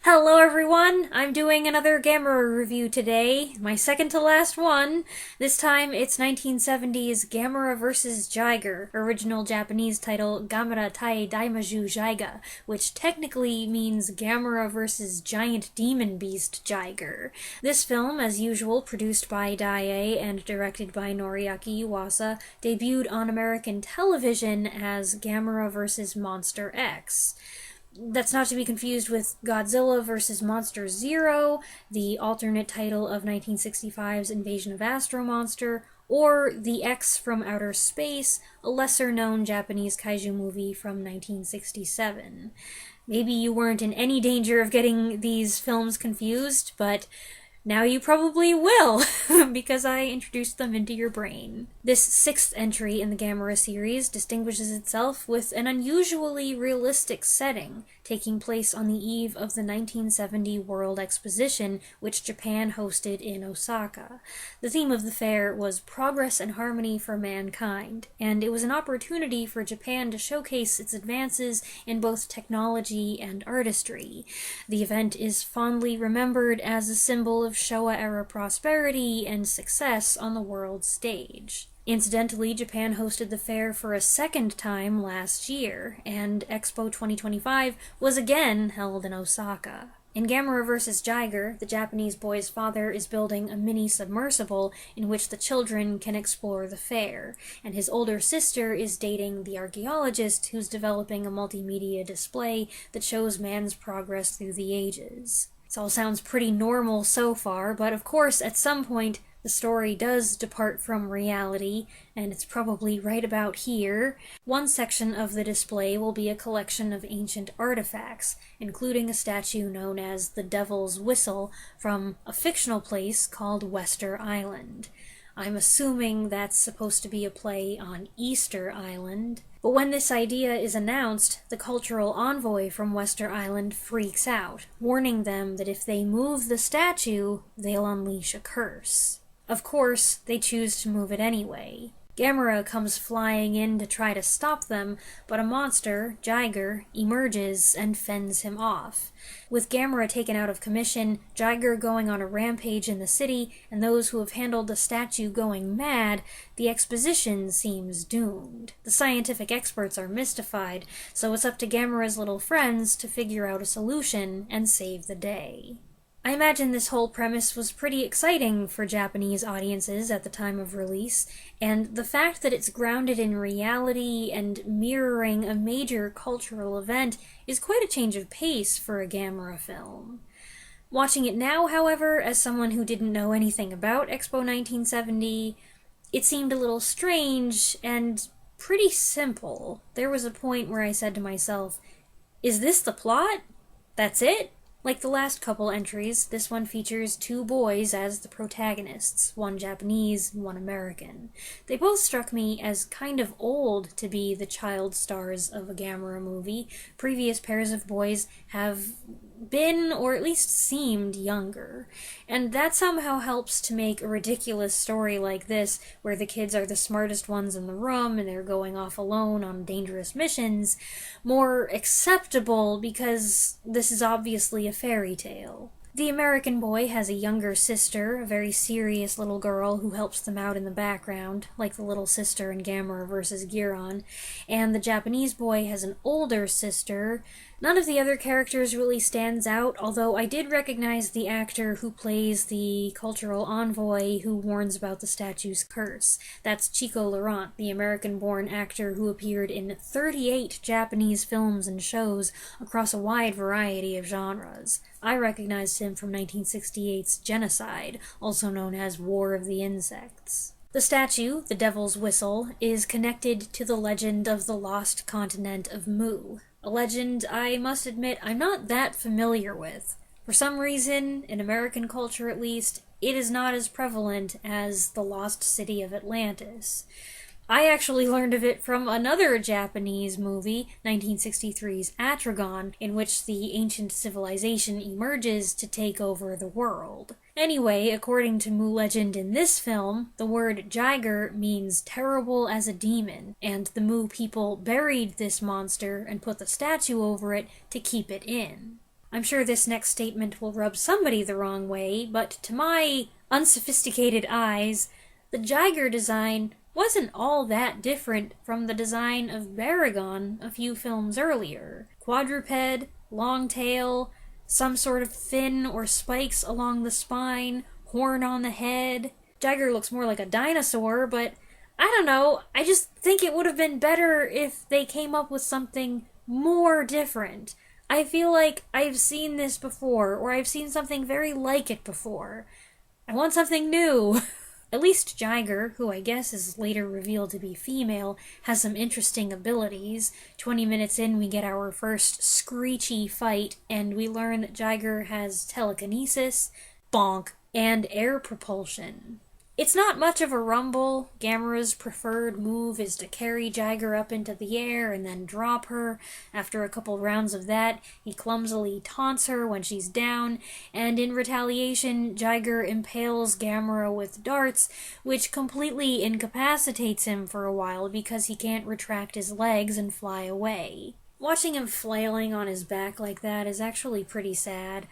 Hello everyone! I'm doing another Gamera review today, my second to last one. This time it's 1970's Gamera vs. Jiger, original Japanese title Gamera Tai Daimaju Jiga, which technically means Gamera vs. Giant Demon Beast Jiger. This film, as usual, produced by Daiei and directed by Noriaki Yuasa, debuted on American television as Gamera vs. Monster X. That's not to be confused with Godzilla vs. Monster Zero, the alternate title of 1965's Invasion of Astro Monster, or The X from Outer Space, a lesser-known Japanese kaiju movie from 1967. Maybe you weren't in any danger of getting these films confused, but now you probably will, because I introduced them into your brain. This sixth entry in the Gamera series distinguishes itself with an unusually realistic setting, taking place on the eve of the 1970 World Exposition, which Japan hosted in Osaka. The theme of the fair was progress and harmony for mankind, and it was an opportunity for Japan to showcase its advances in both technology and artistry. The event is fondly remembered as a symbol of Showa-era prosperity and success on the world stage. Incidentally, Japan hosted the fair for a second time last year, and Expo 2025 was again held in Osaka. In Gamera vs. Jiger, the Japanese boy's father is building a mini-submersible in which the children can explore the fair, and his older sister is dating the archaeologist who's developing a multimedia display that shows man's progress through the ages. This all sounds pretty normal so far, but of course, at some point, the story does depart from reality, and it's probably right about here. One section of the display will be a collection of ancient artifacts, including a statue known as the Devil's Whistle from a fictional place called Wester Island. I'm assuming that's supposed to be a play on Easter Island. But when this idea is announced, the cultural envoy from Wester Island freaks out, warning them that if they move the statue, they'll unleash a curse. Of course, they choose to move it anyway. Gamera comes flying in to try to stop them, but a monster, Jiger, emerges and fends him off. With Gamera taken out of commission, Jiger going on a rampage in the city, and those who have handled the statue going mad, the exposition seems doomed. The scientific experts are mystified, so it's up to Gamera's little friends to figure out a solution and save the day. I imagine this whole premise was pretty exciting for Japanese audiences at the time of release, and the fact that it's grounded in reality and mirroring a major cultural event is quite a change of pace for a Gamera film. Watching it now, however, as someone who didn't know anything about Expo 1970, it seemed a little strange and pretty simple. There was a point where I said to myself, is this the plot? That's it? Like the last couple entries, this one features two boys as the protagonists, one Japanese and one American. They both struck me as kind of old to be the child stars of a Gamera movie. Previous pairs of boys have been, or at least seemed, younger. And that somehow helps to make a ridiculous story like this, where the kids are the smartest ones in the room and they're going off alone on dangerous missions, more acceptable because this is obviously a fairy tale. The American boy has a younger sister, a very serious little girl who helps them out in the background, like the little sister in Gamera vs. Giron, and the Japanese boy has an older sister. None of the other characters really stands out, although I did recognize the actor who plays the cultural envoy who warns about the statue's curse. That's Chico Laurent, the American-born actor who appeared in 38 Japanese films and shows across a wide variety of genres. I recognized him from 1968's Genocide, also known as War of the Insects. The statue, the Devil's Whistle, is connected to the legend of the lost continent of Mu. A legend, I must admit, I'm not that familiar with. For some reason, in American culture at least, it is not as prevalent as the lost city of Atlantis. I actually learned of it from another Japanese movie, 1963's Atragon, in which the ancient civilization emerges to take over the world. Anyway, according to Mu legend in this film, the word Jiger means terrible as a demon, and the Mu people buried this monster and put the statue over it to keep it in. I'm sure this next statement will rub somebody the wrong way, but to my unsophisticated eyes, the Jiger design wasn't all that different from the design of Baragon a few films earlier. Quadruped, long tail, some sort of fin or spikes along the spine, horn on the head. Jiger looks more like a dinosaur, but I don't know, I just think it would have been better if they came up with something more different. I feel like I've seen this before, or I've seen something very like it before. I want something new. At least Jiger, who I guess is later revealed to be female, has some interesting abilities. 20 minutes in, we get our first screechy fight, and we learn that Jiger has telekinesis, bonk, and air propulsion. It's not much of a rumble. Gamera's preferred move is to carry Jiger up into the air and then drop her. After a couple rounds of that, he clumsily taunts her when she's down, and in retaliation, Jiger impales Gamera with darts, which completely incapacitates him for a while because he can't retract his legs and fly away. Watching him flailing on his back like that is actually pretty sad.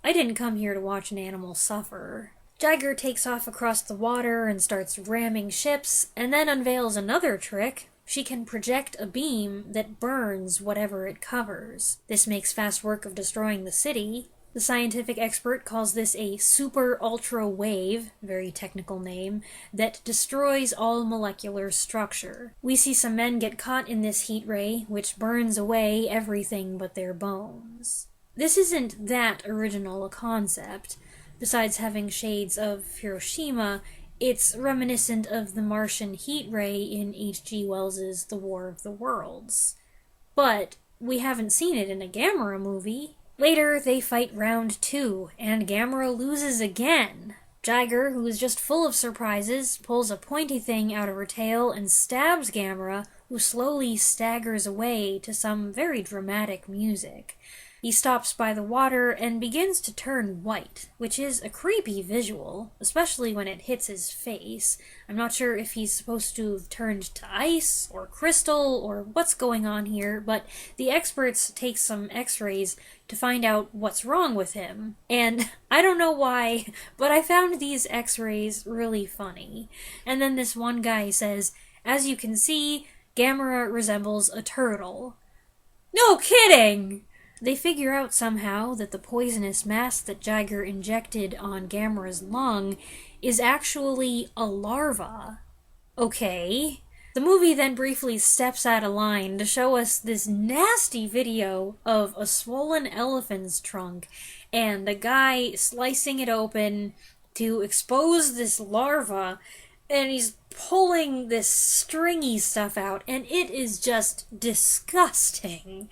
I didn't come here to watch an animal suffer. Jiger takes off across the water and starts ramming ships, and then unveils another trick. She can project a beam that burns whatever it covers. This makes fast work of destroying the city. The scientific expert calls this a super-ultra wave, very technical name, that destroys all molecular structure. We see some men get caught in this heat ray, which burns away everything but their bones. This isn't that original a concept. Besides having shades of Hiroshima, it's reminiscent of the Martian heat ray in H.G. Wells's The War of the Worlds. But we haven't seen it in a Gamera movie. Later, they fight round 2, and Gamera loses again. Jiger, who is just full of surprises, pulls a pointy thing out of her tail and stabs Gamera, who slowly staggers away to some very dramatic music. He stops by the water and begins to turn white, which is a creepy visual, especially when it hits his face. I'm not sure if he's supposed to have turned to ice or crystal or what's going on here, but the experts take some x-rays to find out what's wrong with him. And I don't know why, but I found these x-rays really funny. And then this one guy says, "As you can see, Gamera resembles a turtle." No kidding! They figure out somehow that the poisonous mask that Jiger injected on Gamera's lung is actually a larva. Okay. The movie then briefly steps out of line to show us this nasty video of a swollen elephant's trunk and a guy slicing it open to expose this larva, and he's pulling this stringy stuff out, and it is just disgusting.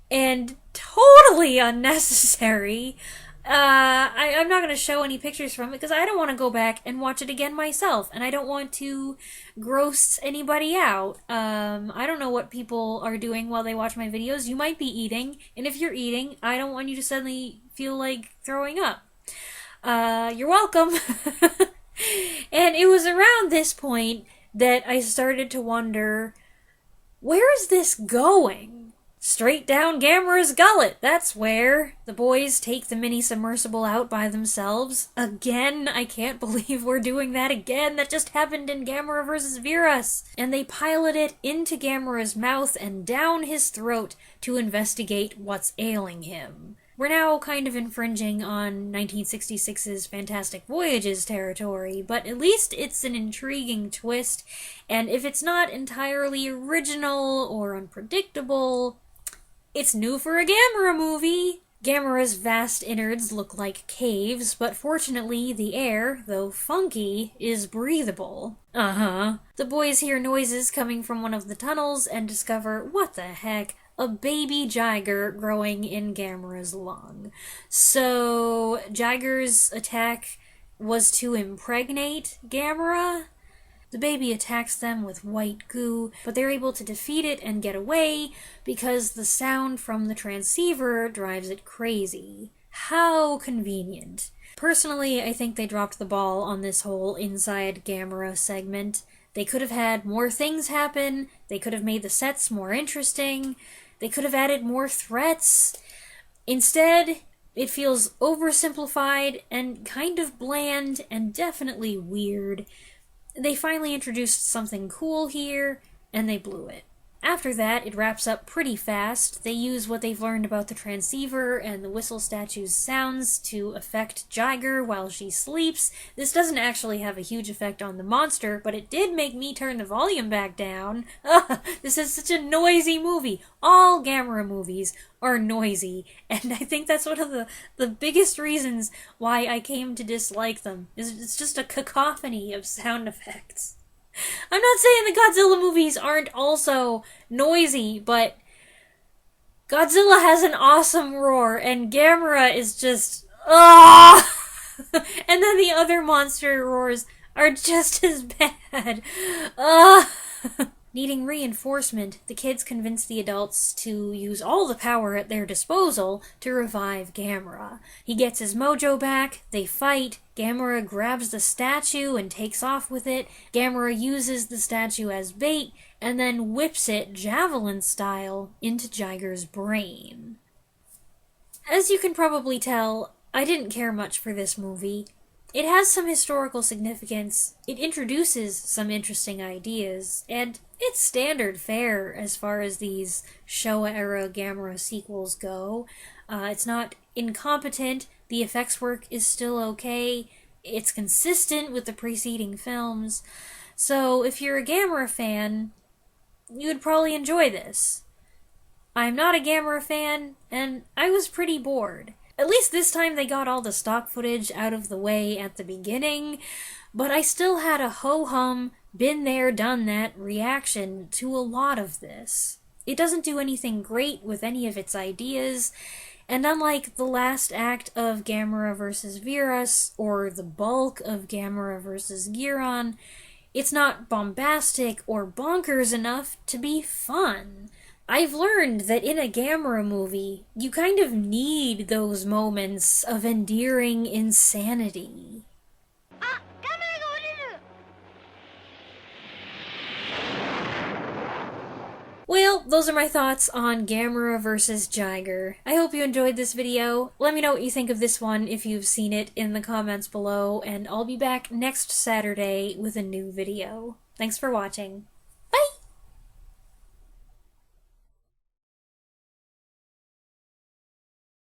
And totally unnecessary. I'm not going to show any pictures from it because I don't want to go back and watch it again myself, and I don't want to gross anybody out. I don't know what people are doing while they watch my videos. You might be eating, and if you're eating, I don't want you to suddenly feel like throwing up. You're welcome. And it was around this point that I started to wonder, where is this going? Straight down Gamera's gullet, that's where. The boys take the mini-submersible out by themselves. Again, I can't believe we're doing that again. That just happened in Gamera vs. Virus. And they pilot it into Gamera's mouth and down his throat to investigate what's ailing him. We're now kind of infringing on 1966's Fantastic Voyages territory, but at least it's an intriguing twist, and if it's not entirely original or unpredictable, it's new for a Gamera movie. Gamera's vast innards look like caves, but fortunately the air, though funky, is breathable. The boys hear noises coming from one of the tunnels and discover, what the heck, a baby Jiger growing in Gamera's lung. So, Jiger's attack was to impregnate Gamera? The baby attacks them with white goo, but they're able to defeat it and get away because the sound from the transceiver drives it crazy. How convenient. Personally, I think they dropped the ball on this whole inside Gamera segment. They could have had more things happen, they could have made the sets more interesting, they could have added more threats. Instead, it feels oversimplified and kind of bland and definitely weird. They finally introduced something cool here, and they blew it. After that, it wraps up pretty fast. They use what they've learned about the transceiver and the whistle statue's sounds to affect Jiger while she sleeps. This doesn't actually have a huge effect on the monster, but it did make me turn the volume back down. This is such a noisy movie. All Gamera movies are noisy, and I think that's one of the biggest reasons why I came to dislike them. It's just a cacophony of sound effects. I'm not saying the Godzilla movies aren't also noisy, but Godzilla has an awesome roar, and Gamera is just, ah! And then the other monster roars are just as bad. Needing reinforcement, the kids convince the adults to use all the power at their disposal to revive Gamera. He gets his mojo back, they fight, Gamera grabs the statue and takes off with it, Gamera uses the statue as bait, and then whips it, javelin style, into Jiger's brain. As you can probably tell, I didn't care much for this movie. It has some historical significance, it introduces some interesting ideas, and it's standard fare as far as these Showa-era Gamera sequels go. It's not incompetent, the effects work is still okay, it's consistent with the preceding films, so if you're a Gamera fan, you would probably enjoy this. I'm not a Gamera fan, and I was pretty bored. At least this time they got all the stock footage out of the way at the beginning, but I still had a ho-hum, been there, done that reaction to a lot of this. It doesn't do anything great with any of its ideas, and unlike the last act of Gamera vs. Virus, or the bulk of Gamera vs. Giron, it's not bombastic or bonkers enough to be fun. I've learned that in a Gamera movie, you kind of need those moments of endearing insanity. Well, those are my thoughts on Gamera vs. Jiger. I hope you enjoyed this video. Let me know what you think of this one if you've seen it in the comments below, and I'll be back next Saturday with a new video. Thanks for watching.